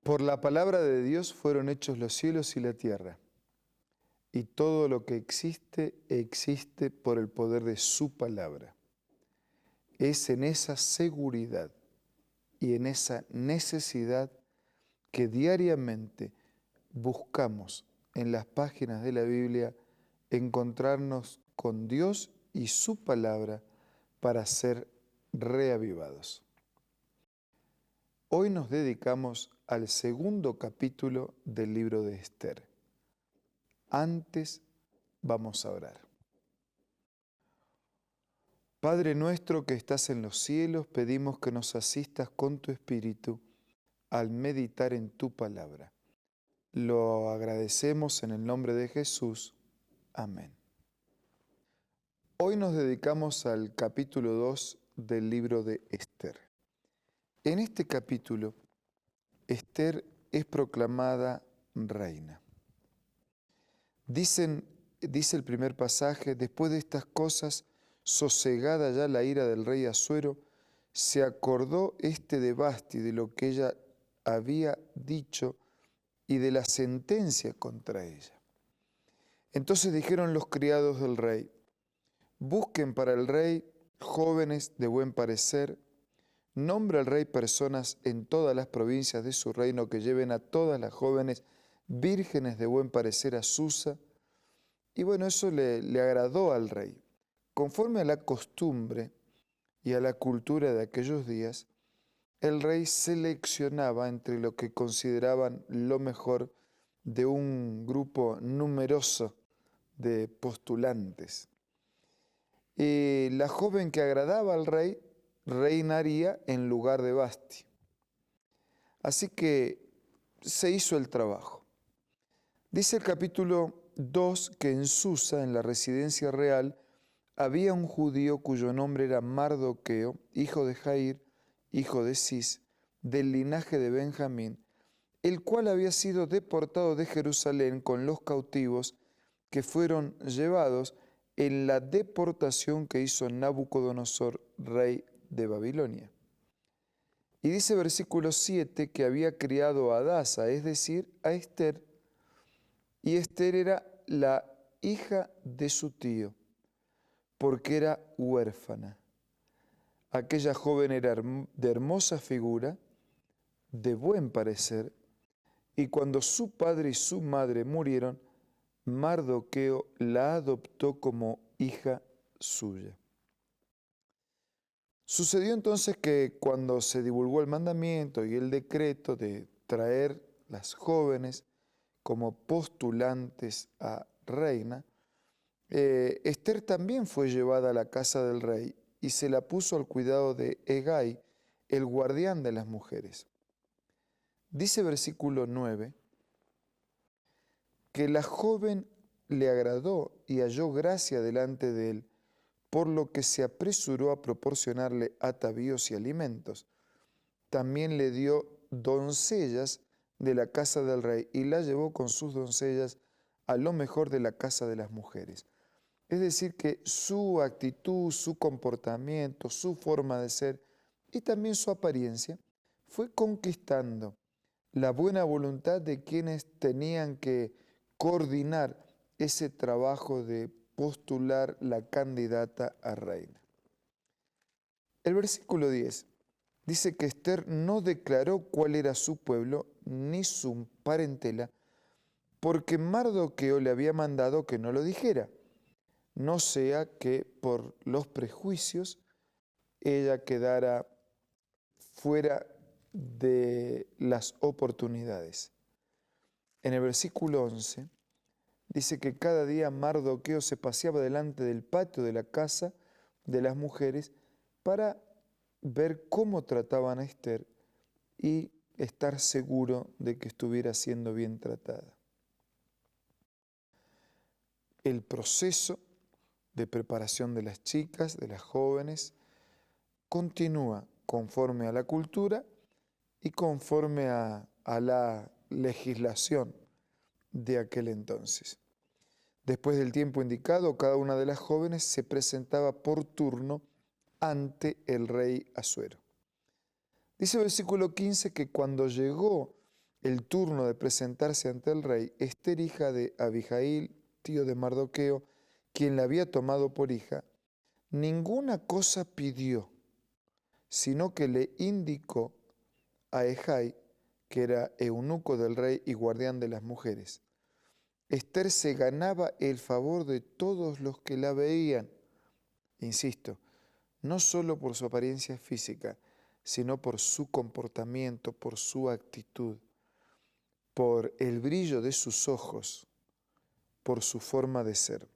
Por la palabra de Dios fueron hechos los cielos y la tierra, y todo lo que existe, existe por el poder de su palabra. Es en esa seguridad y en esa necesidad que diariamente buscamos en las páginas de la Biblia encontrarnos con Dios y su palabra para ser reavivados. Hoy nos dedicamos al segundo capítulo del libro de Esther. Antes vamos a orar. Padre nuestro que estás en los cielos, pedimos que nos asistas con tu Espíritu al meditar en tu palabra. Lo agradecemos en el nombre de Jesús. Amén. Hoy nos dedicamos al capítulo 2 del libro de Esther. En este capítulo, Esther es proclamada reina. Dice el primer pasaje: después de estas cosas, sosegada ya la ira del rey Asuero, se acordó de Vasti de lo que ella había dicho y de la sentencia contra ella. Entonces dijeron los criados del rey: busquen para el rey jóvenes de buen parecer, nombra el rey personas en todas las provincias de su reino que lleven a todas las jóvenes vírgenes de buen parecer a Susa. Y bueno, eso le agradó al rey. Conforme a la costumbre y a la cultura de aquellos días, el rey seleccionaba entre lo que consideraban lo mejor de un grupo numeroso de postulantes. Y la joven que agradaba al rey reinaría en lugar de Vasti. Así que se hizo el trabajo. Dice el capítulo 2 que en Susa, en la residencia real, había un judío cuyo nombre era Mardoqueo, hijo de Jair, hijo de Cis, del linaje de Benjamín, el cual había sido deportado de Jerusalén con los cautivos que fueron llevados en la deportación que hizo Nabucodonosor, rey de Babilonia. Y dice versículo 7 que había criado a Hadasa, es decir, a Esther, y Esther era la hija de su tío, porque era huérfana. Aquella joven era de hermosa figura, de buen parecer, y cuando su padre y su madre murieron, Mardoqueo la adoptó como hija suya. Sucedió entonces que cuando se divulgó el mandamiento y el decreto de traer las jóvenes como postulantes a reina, Esther también fue llevada a la casa del rey y se la puso al cuidado de Hegai, el guardián de las mujeres. Dice versículo 9 que la joven le agradó y halló gracia delante de él, por lo que se apresuró a proporcionarle atavíos y alimentos. También le dio doncellas de la casa del rey y la llevó con sus doncellas a lo mejor de la casa de las mujeres. Es decir, que su actitud, su comportamiento, su forma de ser y también su apariencia fue conquistando la buena voluntad de quienes tenían que coordinar ese trabajo de postular la candidata a reina. El versículo 10 dice que Esther no declaró cuál era su pueblo ni su parentela, porque Mardoqueo le había mandado que no lo dijera, no sea que por los prejuicios ella quedara fuera de las oportunidades. En el versículo 11 dice que cada día Mardoqueo se paseaba delante del patio de la casa de las mujeres para ver cómo trataban a Esther y estar seguro de que estuviera siendo bien tratada. El proceso de preparación de las chicas, de las jóvenes, continúa conforme a la cultura y conforme a la legislación de aquel entonces. Después del tiempo indicado, cada una de las jóvenes se presentaba por turno ante el rey Asuero. Dice el versículo 15 que cuando llegó el turno de presentarse ante el rey, Ester, hija de Abijail, tío de Mardoqueo, quien la había tomado por hija, ninguna cosa pidió, sino que le indicó a Ejai, que era eunuco del rey y guardián de las mujeres. Ester se ganaba el favor de todos los que la veían, insisto, no solo por su apariencia física, sino por su comportamiento, por su actitud, por el brillo de sus ojos, por su forma de ser.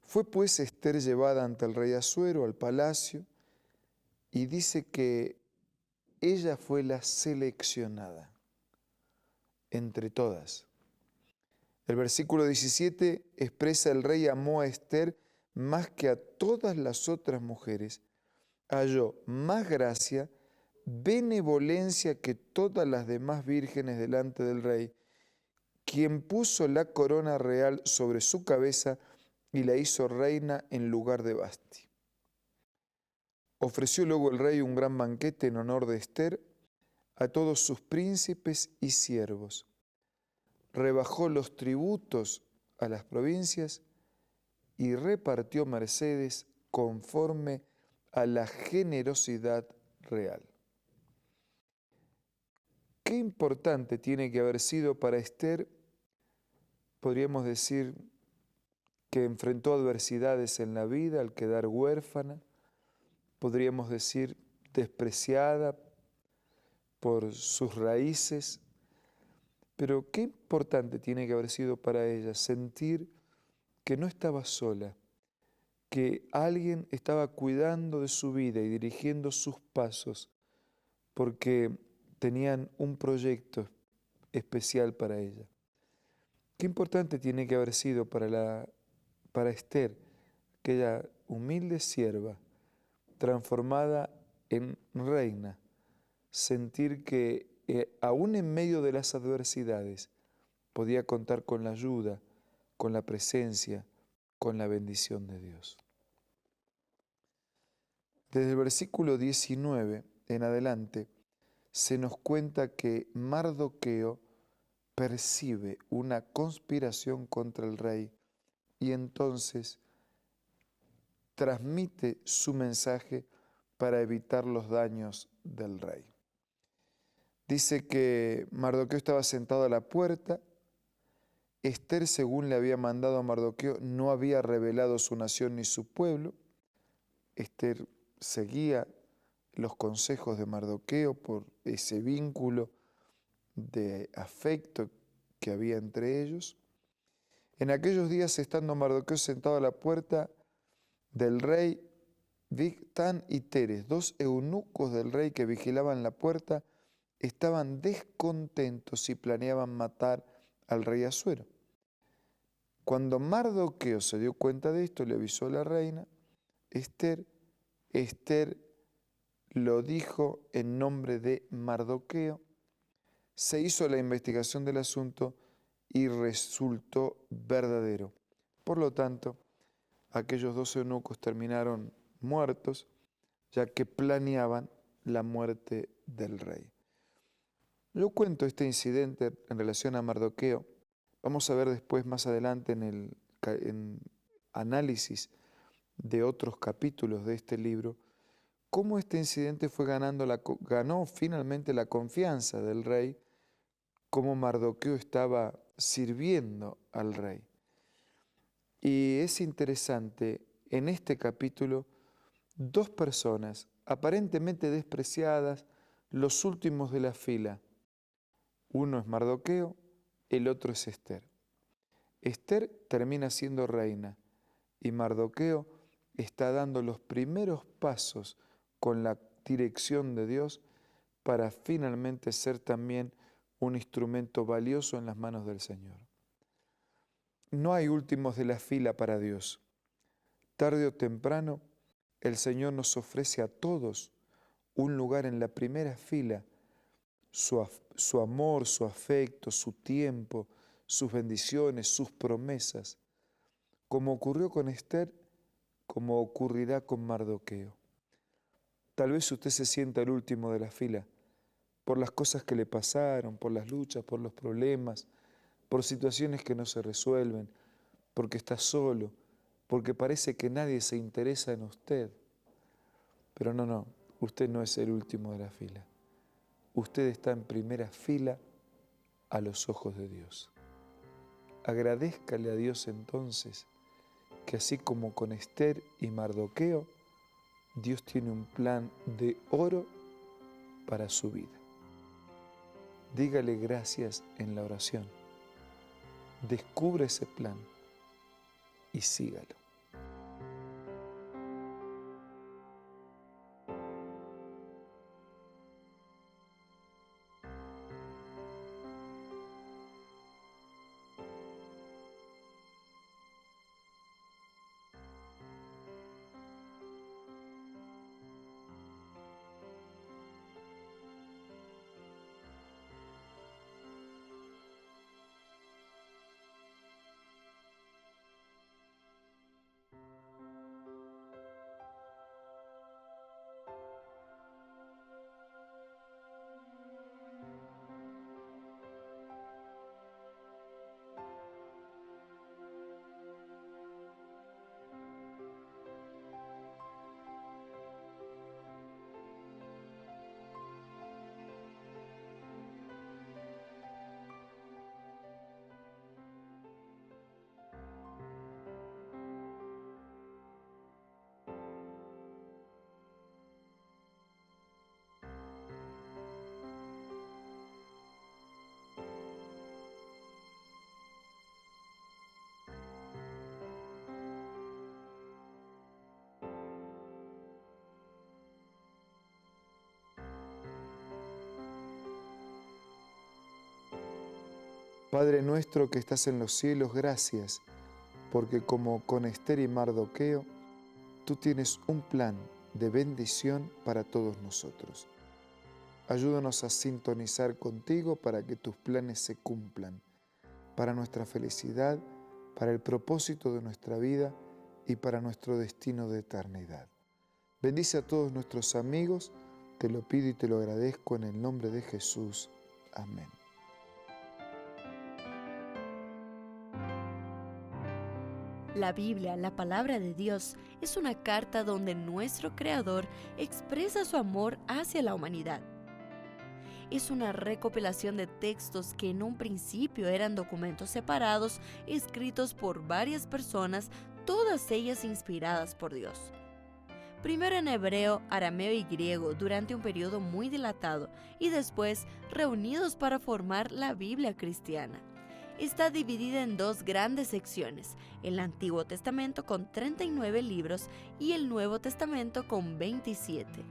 Fue pues Ester llevada ante el rey Asuero al palacio y dice que ella fue la seleccionada entre todas. El versículo 17 expresa: el rey amó a Ester más que a todas las otras mujeres, halló más gracia, benevolencia que todas las demás vírgenes delante del rey, quien puso la corona real sobre su cabeza y la hizo reina en lugar de Vasti. Ofreció luego el rey un gran banquete en honor de Ester a todos sus príncipes y siervos. Rebajó los tributos a las provincias y repartió mercedes conforme a la generosidad real. Qué importante tiene que haber sido para Ester, podríamos decir, que enfrentó adversidades en la vida al quedar huérfana, podríamos decir despreciada por sus raíces, pero qué importante tiene que haber sido para ella sentir que no estaba sola, que alguien estaba cuidando de su vida y dirigiendo sus pasos, porque tenían un proyecto especial para ella. Qué importante tiene que haber sido para Ester, aquella humilde sierva, transformada en reina, sentir que aún en medio de las adversidades podía contar con la ayuda, con la presencia, con la bendición de Dios. Desde el versículo 19 en adelante se nos cuenta que Mardoqueo percibe una conspiración contra el rey y entonces transmite su mensaje para evitar los daños del rey. Dice que Mardoqueo estaba sentado a la puerta. Ester, según le había mandado a Mardoqueo, no había revelado su nación ni su pueblo. Ester seguía los consejos de Mardoqueo por ese vínculo de afecto que había entre ellos. En aquellos días, estando Mardoqueo sentado a la puerta del rey, Bigtán y Teres, dos eunucos del rey que vigilaban la puerta, estaban descontentos y planeaban matar al rey Asuero. Cuando Mardoqueo se dio cuenta de esto, le avisó a la reina Ester. Ester lo dijo en nombre de Mardoqueo. Se hizo la investigación del asunto y resultó verdadero. Por lo tanto, aquellos dos eunucos terminaron muertos, ya que planeaban la muerte del rey. Yo cuento este incidente en relación a Mardoqueo. Vamos a ver después, más adelante, en análisis de otros capítulos de este libro, cómo este incidente ganó finalmente la confianza del rey, cómo Mardoqueo estaba sirviendo al rey. Y es interesante, en este capítulo, dos personas aparentemente despreciadas, los últimos de la fila. Uno es Mardoqueo, el otro es Ester. Ester termina siendo reina y Mardoqueo está dando los primeros pasos con la dirección de Dios para finalmente ser también un instrumento valioso en las manos del Señor. No hay últimos de la fila para Dios. Tarde o temprano, el Señor nos ofrece a todos un lugar en la primera fila, su amor, su afecto, su tiempo, sus bendiciones, sus promesas, como ocurrió con Ester, como ocurrirá con Mardoqueo. Tal vez usted se sienta el último de la fila, por las cosas que le pasaron, por las luchas, por los problemas, por situaciones que no se resuelven, porque está solo, porque parece que nadie se interesa en usted. Pero no, usted no es el último de la fila. Usted está en primera fila a los ojos de Dios. Agradézcale a Dios entonces que así como con Esther y Mardoqueo, Dios tiene un plan de oro para su vida. Dígale gracias en la oración. Descubre ese plan y sígalo. Padre nuestro que estás en los cielos, gracias, porque como con Esther y Mardoqueo, tú tienes un plan de bendición para todos nosotros. Ayúdanos a sintonizar contigo para que tus planes se cumplan, para nuestra felicidad, para el propósito de nuestra vida y para nuestro destino de eternidad. Bendice a todos nuestros amigos, te lo pido y te lo agradezco en el nombre de Jesús. Amén. La Biblia, la palabra de Dios, es una carta donde nuestro Creador expresa su amor hacia la humanidad. Es una recopilación de textos que en un principio eran documentos separados, escritos por varias personas, todas ellas inspiradas por Dios. Primero en hebreo, arameo y griego durante un periodo muy dilatado y después reunidos para formar la Biblia cristiana. Está dividida en dos grandes secciones, el Antiguo Testamento con 39 libros y el Nuevo Testamento con 27.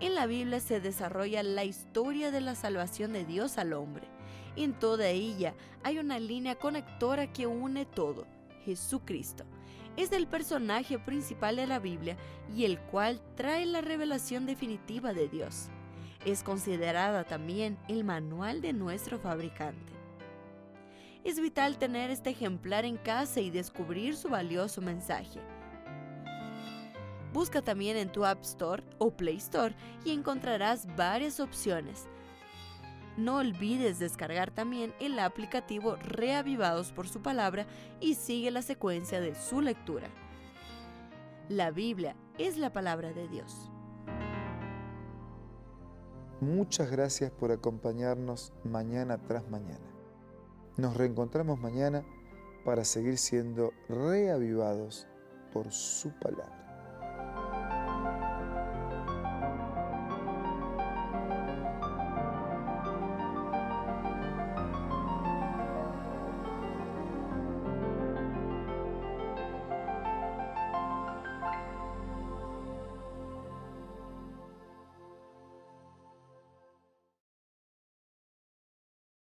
En la Biblia se desarrolla la historia de la salvación de Dios al hombre. En toda ella hay una línea conectora que une todo, Jesucristo. Es el personaje principal de la Biblia y el cual trae la revelación definitiva de Dios. Es considerada también el manual de nuestro fabricante. Es vital tener este ejemplar en casa y descubrir su valioso mensaje. Busca también en tu App Store o Play Store y encontrarás varias opciones. No olvides descargar también el aplicativo Reavivados por su palabra y sigue la secuencia de su lectura. La Biblia es la palabra de Dios. Muchas gracias por acompañarnos mañana tras mañana. Nos reencontramos mañana para seguir siendo reavivados por su palabra.